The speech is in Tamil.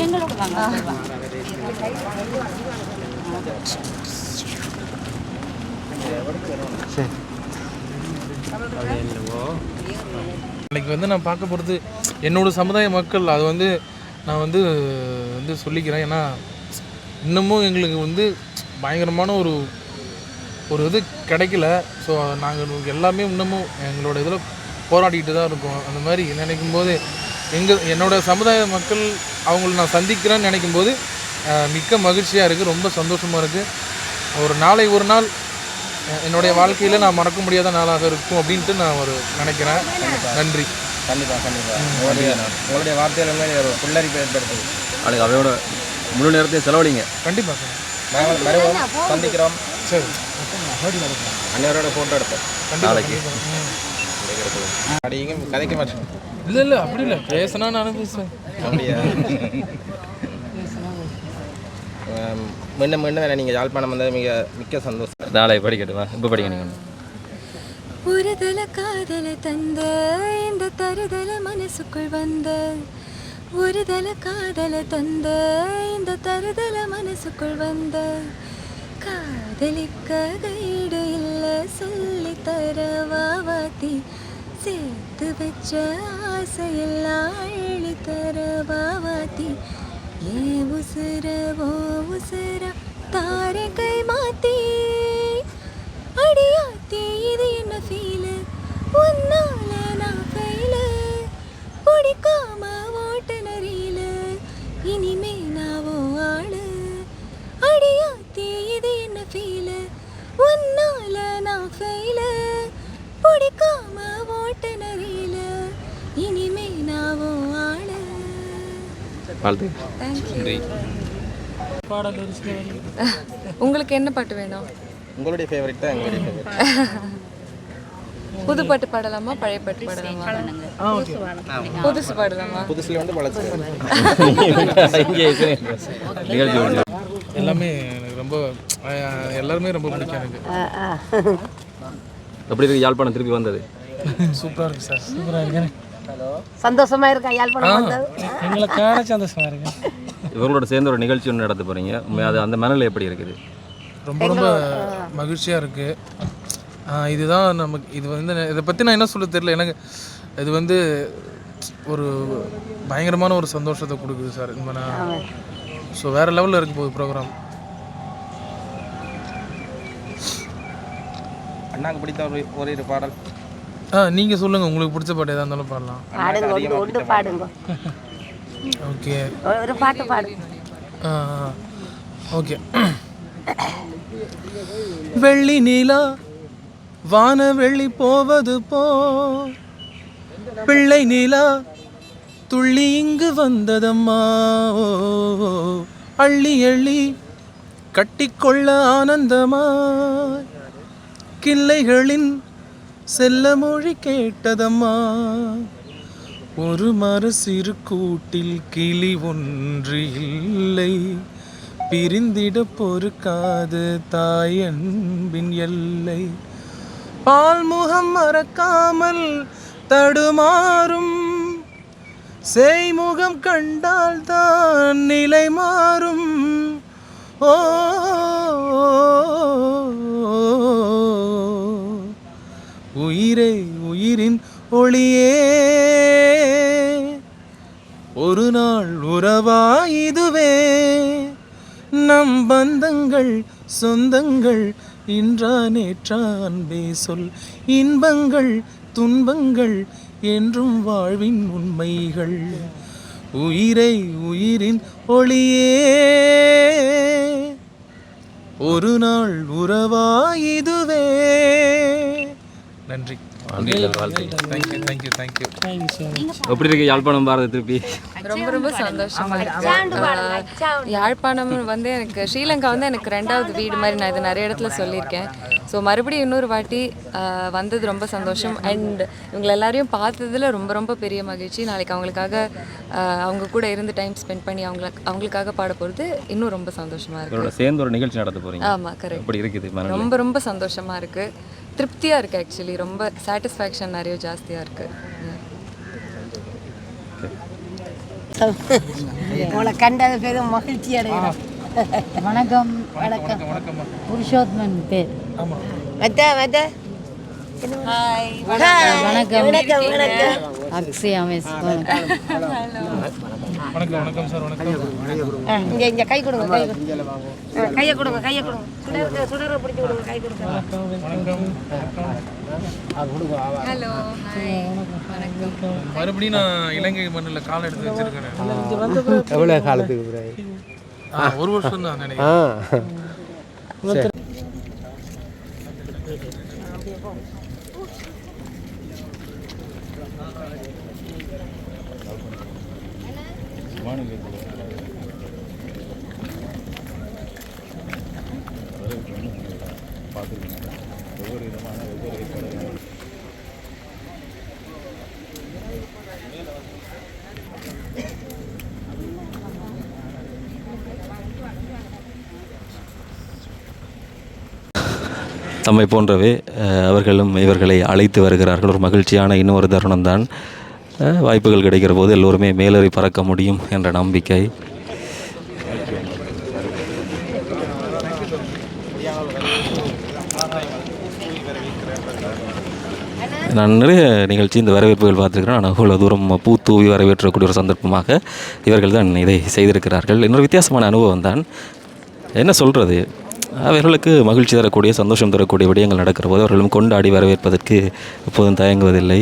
எங்களோட வாங்க. சரி. இன்னைக்கு வந்து நான் பார்க்க போகிறது என்னோட சமுதாய மக்கள். அது வந்து நான் வந்து வந்து சொல்லிக்கிறேன். ஏன்னா இன்னமும் எங்களுக்கு வந்து பயங்கரமான ஒரு இது கிடைக்கல. ஸோ நாங்கள் எல்லாமே இன்னமும் எங்களோட இதில் போராடிக்கிட்டு தான் இருக்கோம். அந்த மாதிரி நினைக்கும் போது என்னோடய சமுதாய மக்கள் அவங்கள நான் சந்திக்கிறேன்னு நினைக்கும் போது மிக்க மகிழ்ச்சியாக இருக்குது, ரொம்ப சந்தோஷமாக இருக்குது. ஒரு நாள் என்னுடைய வாழ்க்கையில் நான் மறக்க முடியாத நாளாக இருக்கும் அப்படின்ட்டு நான் நினைக்கிறேன். நன்றி. கண்டிப்பாக உங்களுடைய வார்த்தைகள் ஒரு புல்லரிப்பை ஏற்படுத்துது. நாளைக்கு அவையோட முழு நேரத்தையும் செலவழிங்க. கண்டிப்பாக சார். நாங்கள் வருவோம், சந்திக்கிறோம். சரி, அன்னையோட ஃபோட்டோ எடுப்போம் நாளைக்கு. அப்படிங்க கதைக்க மாட்டேன். இல்லை அப்படி இல்லை, பேசினா நானும் பேசுவேன். அப்படியா? மீண்டும் வேணா நீங்கள் யாழ்ப்பாணம் வந்தது மிக்க சந்தோஷம். நாளை படிக்கட்டுமா? இப்போ படிக்க நீங்கள் ஒருதல காதல தந்த இந்த தருதல மனசுக்குள் வந்த ஒருதல காதல தந்த இந்த தருதல மனசுக்குள் வந்த காதலிக்க கைடு இல்ல சொல்லி தரவாவாத்தி சேர்த்து வச்ச ஆசையெல்லாம் அள்ளி தரவாவாத்தி ஏ உசுர ஓ உசுர தாரை கை மாத்தி அடியாத்தி இது என்ன ஃபீலு ஒன்னால நான் ஃபெயிலு பிடிக்காம ஓட்டுநரில இனிமே நாவோ ஆளு அடியாத்தி இது என்ன ஃபீலு ஒன்னால நான் ஃபெயிலு பிடிக்காம ஓட்டுநரில இனிமே நாவோ ஆளு. உங்களுக்கு என்ன பாட்டு வேணும்? உங்களுடைய ஃபேவரட் தான் எங்களுடைய ஃபேவரட். புது பாட்டு பாடலாமா பழைய பாட்டு பாடலாமா? புதுசு பாடலாமா? புதுசுல வந்து பழசு எல்லாமே எனக்கு ரொம்ப எல்லாருமே ரொம்ப பிடிக்கும் எனக்கு. எப்படி இருக்கு யாழ்ப்பாணம் திருப்பி வந்தது? சூப்பராக இருக்குது சார். சூப்பராக இருக்கேன். சந்தோஷமா இருக்கா யாழ்ப்பாணம் வந்தது? எங்களுக்கான சந்தோஷமாக இருக்கு. இவங்களோட சேர்ந்து ஒரு நிகழ்ச்சி ஒன்று நடத்த போகிறீங்க. அது அந்த மனநிலை எப்படி இருக்குது? ரொம்ப மகிழ்ச்சியாக இருக்குது. இதுதான் நமக்கு இது வந்து இதை பற்றி நான் என்ன சொல்ல தெரியல. எனக்கு இது வந்து ஒரு பயங்கரமான ஒரு சந்தோஷத்தை கொடுக்குது சார். ஸோ வேறு லெவலில் இருக்க போகுது ப்ரோக்ராம். அண்ணாக்கு பிடித்த ஒரு பாடல் நீங்கள் சொல்லுங்கள், உங்களுக்கு பிடிச்ச பாட்டு எதாக இருந்தாலும் பாடலாம். பாடுங்க. ஓகே, ஒரு பாட்டு பாடுங்க. ஓகே. வெள்ளி நீலா வான வெள்ளி போவது போ பிள்ளை நீலா துள்ளி இங்கு வந்ததம்மா. ஓ அள்ளி அள்ளி கட்டிக்கொள்ள ஆனந்தமா கிள்ளைகளின் செல்ல மொழி கேட்டதம்மா. ஒரு மறு சிறு கூட்டில் கிளி ஒன்று இல்லை பிரிந்திட பொறுக்காது தாயன்பின் எல்லை. பால்முகம் மறக்காமல் தடுமாறும் செய்முகம் கண்டால் தான் நிலை மாறும். ஓ உயிரே உயிரின் ஒளியே ஒரு நாள் உறவாயுதுவே நம் பந்தங்கள் சொந்தங்கள் இன்றா நேற்றா அன்பே சொல் இன்பங்கள் துன்பங்கள் என்றும் வாழ்வின் உண்மைகள். உயிரை உயிரின் ஒளியே ஒரு நாள் உறவாயுதுவே. நன்றி. எப்படி இருக்கு யாழ்ப்பாணம் பாரத திருப்பி? ரொம்ப சந்தோஷமா இருக்கு. யாழ்ப்பாணம் வந்து எனக்கு ஸ்ரீலங்கா வந்து எனக்கு 2வது வீடு மாதிரி. நான் இது நிறைய இடத்துல சொல்லியிருக்கேன். ஸோ மறுபடியும் இன்னொரு வாட்டி வந்தது ரொம்ப சந்தோஷம். அண்ட் இவங்களை எல்லாரையும் பார்த்ததில் ரொம்ப ரொம்ப பெரிய மகிழ்ச்சி. நாளைக்கு அவங்களுக்காக அவங்க கூட இருந்து டைம் ஸ்பெண்ட் பண்ணி அவங்களுக்காக பாட போகிறது இன்னும் ரொம்ப சந்தோஷமாக இருக்குது. சேர்ந்து ஒரு நிகழ்ச்சி நடத்த போகிறீங்க. ஆமாம், கரெக்ட். எப்படி இருக்குது? ரொம்ப ரொம்ப சந்தோஷமாக இருக்குது, திருப்தியாக இருக்குது. ஆக்சுவலி ரொம்ப சாட்டிஸ்ஃபேக்ஷன் நிறைய ஜாஸ்தியாக இருக்குது. வணக்கம். உங்களை கண்டது பெரும் மகிழ்ச்சி அடைகிறோம். வணக்கம். வணக்கம் வணக்கம்மா. புருஷோத்மன் பேர். ஆமாம் வணக்கம். அக்ஷயா மிஸ். வணக்கம் வணக்கம் சார் வணக்கம். இங்க கை கொடுங்க, கையை கொடுங்க, கையை கொடுங்க. சுடரை பிடிச்சி கொடுங்க, கை கொடுங்க. வணக்கம் ஹலோ வணக்கம். மறுபடியும் நான் இலங்கை மண்ணில் கால் எடுத்து வச்சிருக்கிறேன். எவ்வளோ காலத்துக்கு பிறகு? ஒரு வருஷம் தான் நினைக்கிறேன். நம்மை போன்றவே அவர்களும் இவர்களை அழைத்து வருகிறார்கள். ஒரு மகிழ்ச்சியான இன்னொரு தருணம்தான். வாய்ப்புகள் கிடைக்கிற போது எல்லோருமே மேலேறி பறக்க முடியும் என்ற நம்பிக்கை. நான் நிறைய நிகழ்ச்சி இந்த வரவேற்புகள் பார்த்துருக்கிறேன். ஆனால் அவ்வளோ தூரம் பூ தூவி வரவேற்றக்கூடிய ஒரு சந்தர்ப்பமாக இவர்கள் தான் இதை செய்திருக்கிறார்கள். இன்னொரு வித்தியாசமான அனுபவம் தான். என்ன சொல்கிறது, அவர்களுக்கு மகிழ்ச்சி தரக்கூடிய, சந்தோஷம் தரக்கூடிய விடயங்கள் நடக்கிற போது அவர்களும் கொண்டாடி வரவேற்பதற்கு எப்போதும் தயங்குவதில்லை.